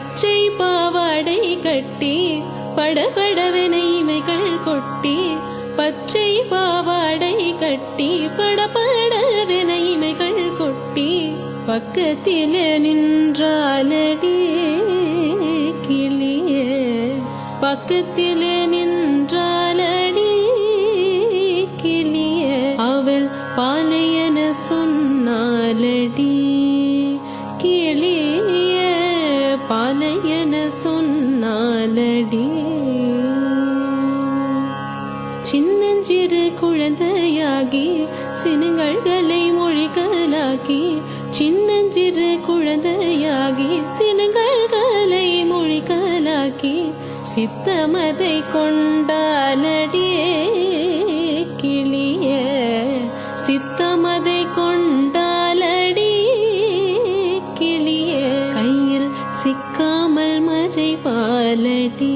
பச்சை பாவாடை கட்டி படபடவென இமைகள் கொட்டி பச்சை பாவாடை கட்டி படபடவென இமைகள் கொட்டி பக்கத்திலே நின்றாலடி கிளியே பக்கத்திலே நின்றாலடி கிளியே அவள் பாலையன சொன்னாலடி கிளியே பாலையன சொன்னாலடி சின்னஞ்சிறு குழந்தையாகி சினுங்கள்களை மொழிகளாக்கி சின்னஞ்சிறு குழந்தையாகி சினுங்கள்களை மொழிகளாக்கி சித்தமதை கொண்டாலடியே கிளியே சித்தமதை கொண்டாலடி கிளியே கையில் சிக்காமல் மறைவாலடி.